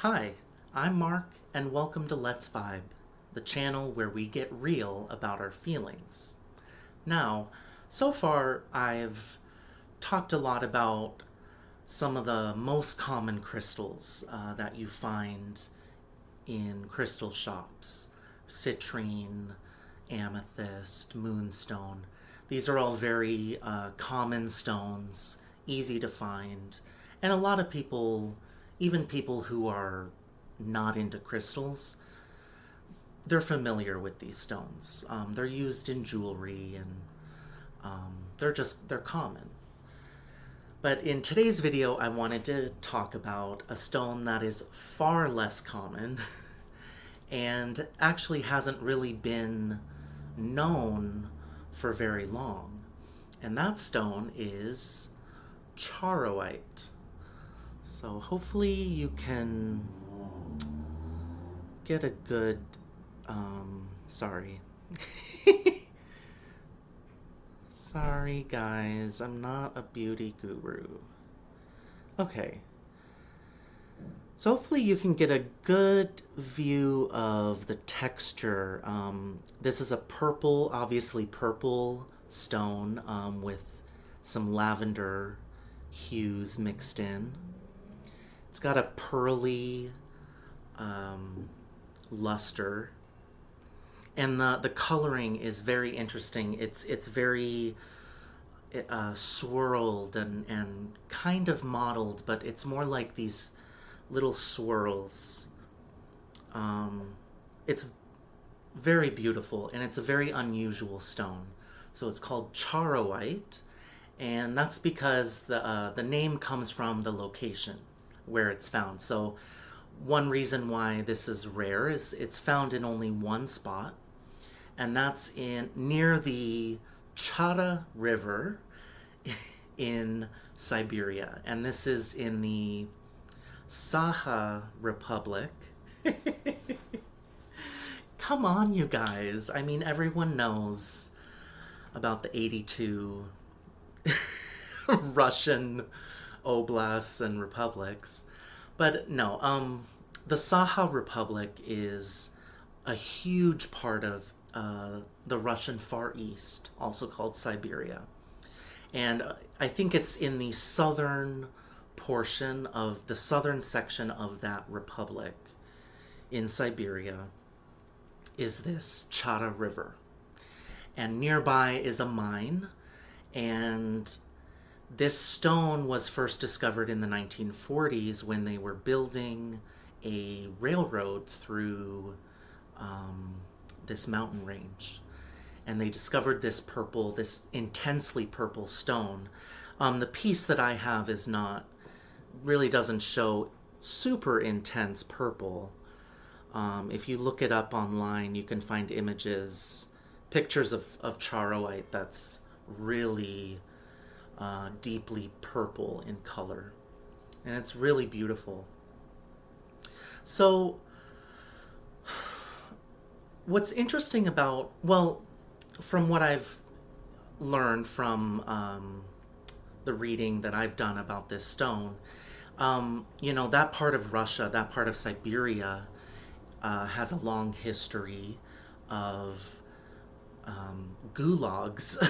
Hi, I'm Mark, and welcome to Let's Vibe, the channel where we get real about our feelings. Now, so far I've talked a lot about some of the most common crystals that you find in crystal shops: citrine, amethyst, moonstone. These are all very common stones, easy to find, and a lot of people, even people who are not into crystals, they're familiar with these stones. They're used in jewelry, and they're common. But in today's video, I wanted to talk about a stone that is far less common and actually hasn't really been known for very long. And that stone is charoite. So hopefully you can get a good, sorry. Sorry guys, I'm not a beauty guru. Okay. So hopefully you can get a good view of the texture. This is a purple, obviously purple stone with some lavender hues mixed in. It's got a pearly luster, and the coloring is very interesting. It's very swirled and kind of mottled, but it's more like these little swirls. It's very beautiful, and it's a very unusual stone. So it's called charoite, and that's because the name comes from the location where it's found. So one reason why this is rare is it's found in only one spot, and that's in near the Chara River in Siberia, and this is in the Saha Republic. Come on, you guys. I mean, everyone knows about the 82 Russian oblasts and republics. But no, the Saha Republic is a huge part of the Russian Far East, also called Siberia. And I think it's in the southern portion of the southern section of that republic in Siberia is this Chara River. And nearby is a mine, and this stone was first discovered in the 1940s when they were building a railroad through this mountain range. And they discovered this purple, this intensely purple stone. The piece that I have is not, really doesn't show super intense purple. If you look it up online, you can find images, pictures of charoite that's really deeply purple in color. And it's really beautiful. So, what's interesting about, well, from what I've learned from the reading that I've done about this stone, that part of Russia, that part of Siberia, has a long history of gulags,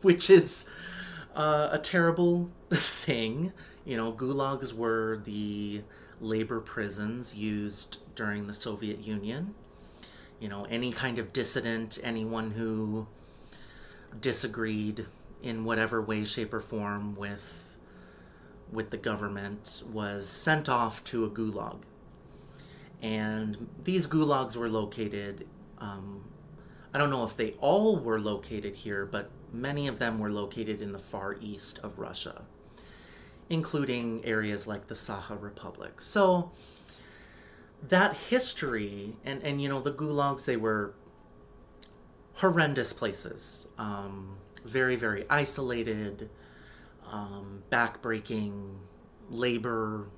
which is a terrible thing. Gulags were the labor prisons used during the Soviet Union. Any kind of dissident, anyone who disagreed in whatever way, shape, or form with the government was sent off to a gulag. And these gulags were located, I don't know if they all were located here, but many of them were located in the far east of Russia, including areas like the Saha Republic. So that history, and the gulags, they were horrendous places, very, very isolated, backbreaking labor,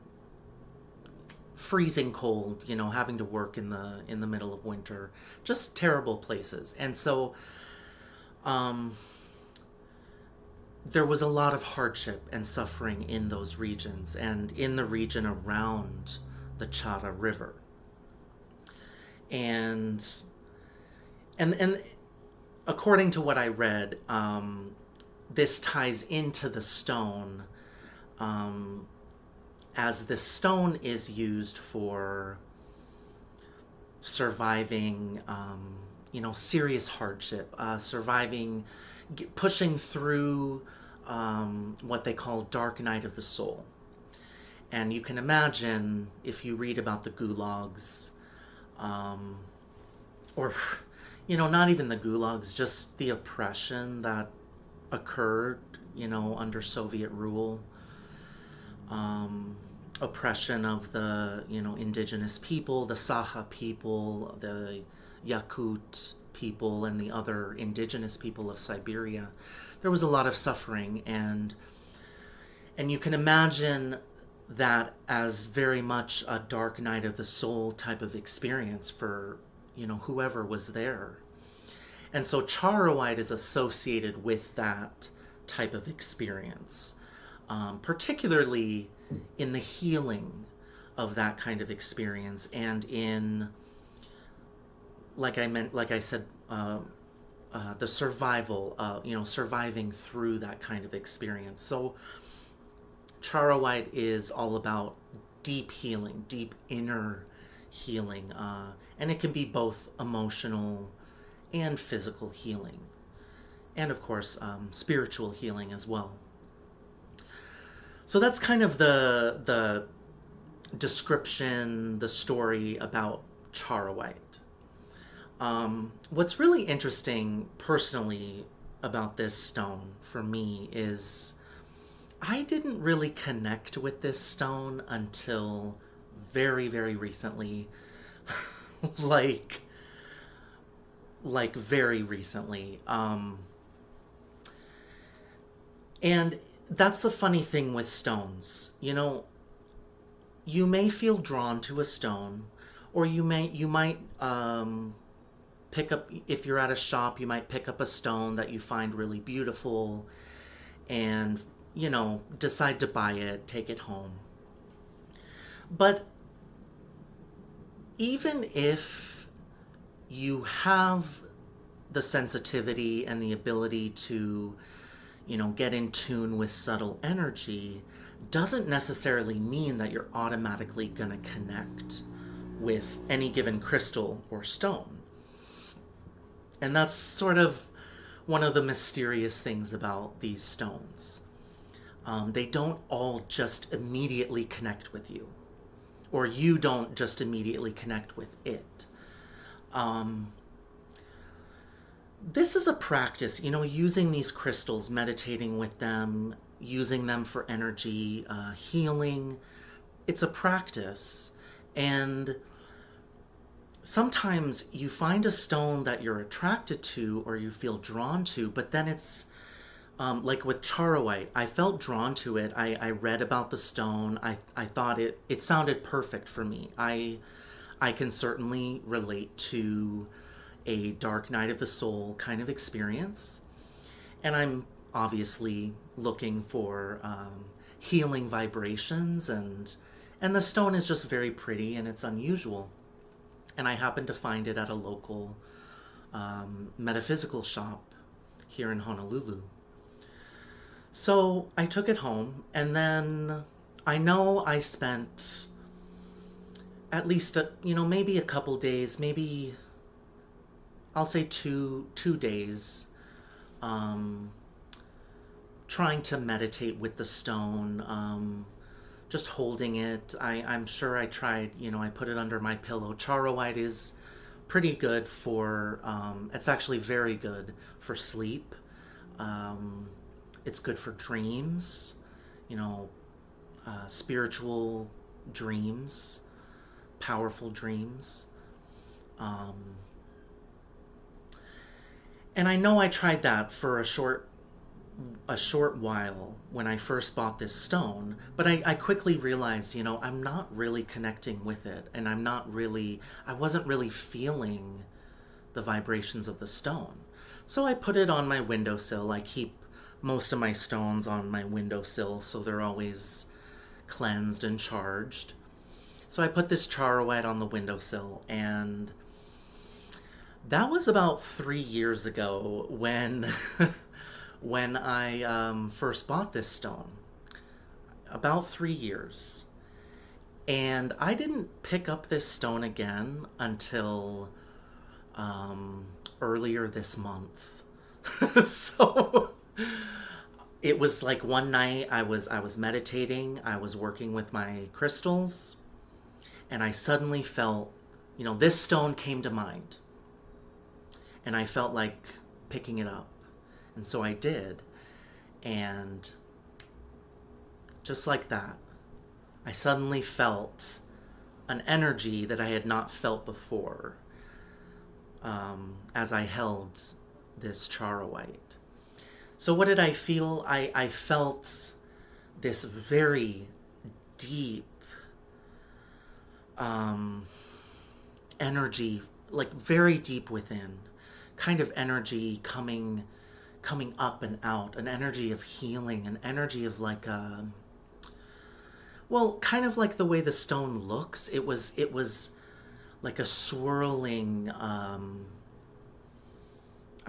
freezing cold, having to work in the middle of winter, just terrible places. And so there was a lot of hardship and suffering in those regions, and in the region around the Chara River. And and according to what I read, this ties into the stone, um, as this stone is used for surviving, serious hardship, surviving, pushing through what they call dark night of the soul. And you can imagine if you read about the gulags, um, or, not even the gulags, just the oppression that occurred, under Soviet rule, um, oppression of the, indigenous people, the Saha people, the Yakut people, and the other indigenous people of Siberia. There was a lot of suffering, and you can imagine that as very much a dark night of the soul type of experience for, whoever was there. And so Charoite is associated with that type of experience, particularly in the healing of that kind of experience, and in, like I said, the survival, surviving through that kind of experience. So Charoite is all about deep healing, deep inner healing, and it can be both emotional and physical healing, and of course, spiritual healing as well. So that's kind of the description, the story about Charoite. What's really interesting personally about this stone for me is I didn't really connect with this stone until very, very recently. like very recently. And that's the funny thing with stones. You may feel drawn to a stone, or you might pick up, if you're at a shop, you might pick up a stone that you find really beautiful and, decide to buy it, take it home. But even if you have the sensitivity and the ability to, get in tune with subtle energy, doesn't necessarily mean that you're automatically going to connect with any given crystal or stone. And that's sort of one of the mysterious things about these stones. They don't all just immediately connect with you, or you don't just immediately connect with it. This is a practice, using these crystals, meditating with them, using them for energy, healing. It's a practice. And sometimes you find a stone that you're attracted to or you feel drawn to, but then it's like with Charoite, I felt drawn to it. I read about the stone. I thought it sounded perfect for me. I can certainly relate to a dark night of the soul kind of experience. And I'm obviously looking for healing vibrations, and the stone is just very pretty and it's unusual. And I happened to find it at a local metaphysical shop here in Honolulu. So I took it home, and then I know I spent at least maybe a couple days, maybe I'll say two days, trying to meditate with the stone, just holding it. I'm sure I tried, I put it under my pillow. Charoite is pretty good for, it's actually very good for sleep. It's good for dreams, spiritual dreams, powerful dreams. And I know I tried that for a short while when I first bought this stone, but I quickly realized, I'm not really connecting with it, and I wasn't really feeling the vibrations of the stone. So I put it on my windowsill. I keep most of my stones on my windowsill, so they're always cleansed and charged. So I put this Charoite on the windowsill, and that was about 3 years ago when when I first bought this stone. About 3 years. And I didn't pick up this stone again until um, earlier this month. So it was like one night I was meditating, I was working with my crystals, and I suddenly felt, this stone came to mind, and I felt like picking it up, and so I did, and just like that, I suddenly felt an energy that I had not felt before, as I held this Charoite. So what did I feel? I felt this very deep um, energy, like very deep within, kind of energy coming up and out, an energy of healing, an energy of like a, well, kind of like the way the stone looks. It was like a swirling, I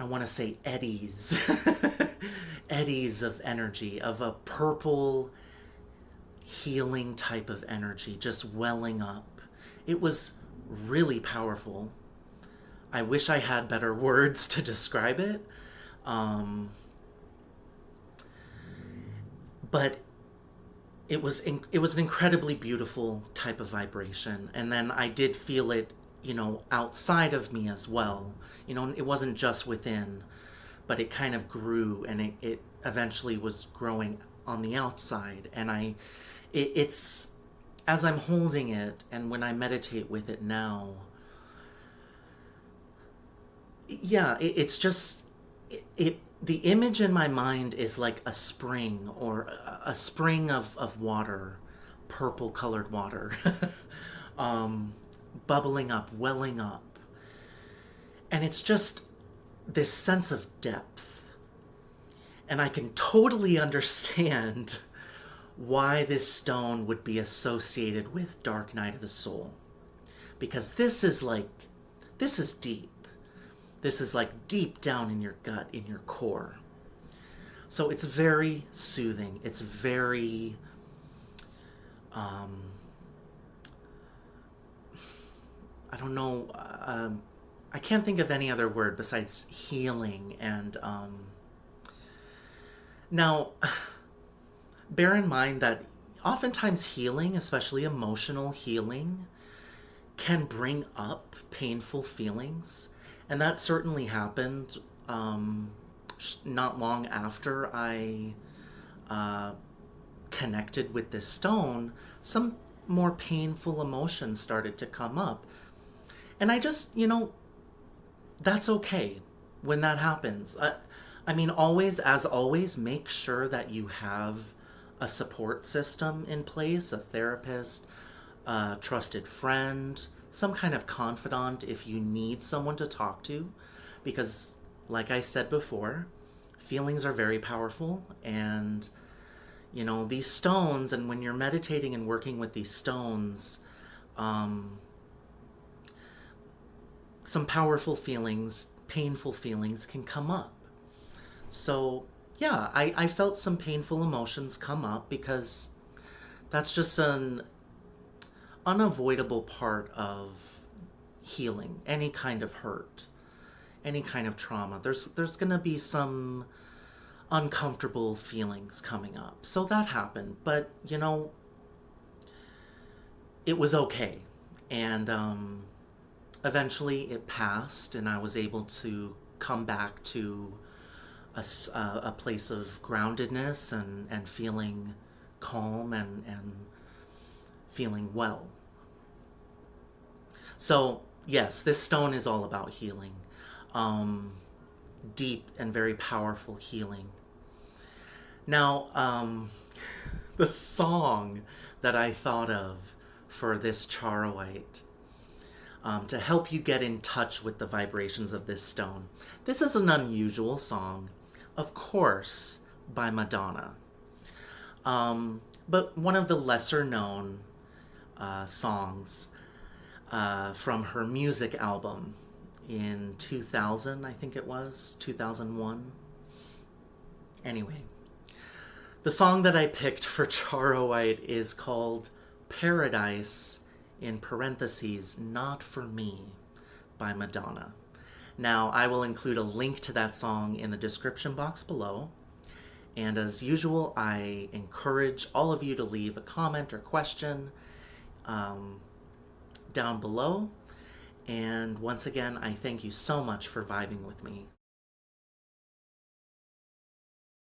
want to say eddies, eddies of energy, of a purple healing type of energy just welling up. It was really powerful. I wish I had better words to describe it. Um, but it was an incredibly beautiful type of vibration, and then I did feel it, outside of me as well. It wasn't just within, but it kind of grew, and it eventually was growing on the outside. And it's as I'm holding it, and when I meditate with it now, yeah, it's just the image in my mind is like a spring, or a spring of water, purple colored water, um, bubbling up, welling up. And it's just this sense of depth. And I can totally understand why this stone would be associated with Dark Night of the Soul. Because this is deep. This is like deep down in your gut, in your core. So it's very soothing. It's very, um, I don't know, I can't think of any other word besides healing. And now, bear in mind that oftentimes healing, especially emotional healing, can bring up painful feelings. And that certainly happened, not long after I uh, connected with this stone. Some more painful emotions started to come up. And I just, that's okay when that happens. I mean, always, as always, make sure that you have a support system in place, a therapist, a trusted friend, some kind of confidant if you need someone to talk to. Because, like I said before, feelings are very powerful. And, these stones, and when you're meditating and working with these stones, um, some powerful feelings, painful feelings can come up. So, yeah, I felt some painful emotions come up because that's just an unavoidable part of healing any kind of hurt, any kind of trauma. There's going to be some uncomfortable feelings coming up. So that happened, but it was okay. And eventually it passed, and I was able to come back to a place of groundedness, and feeling calm, and feeling well. So, yes, this stone is all about healing. Um, Deep and very powerful healing. Now, the song that I thought of for this Charoite, to help you get in touch with the vibrations of this stone. This is an unusual song, of course, by Madonna. But one of the lesser known songs from her music album in 2000, I think it was, 2001. Anyway, the song that I picked for Charoite is called Paradise, in parentheses, Not For Me, by Madonna. Now, I will include a link to that song in the description box below. And as usual, I encourage all of you to leave a comment or question down below. And once again, I thank you so much for vibing with me.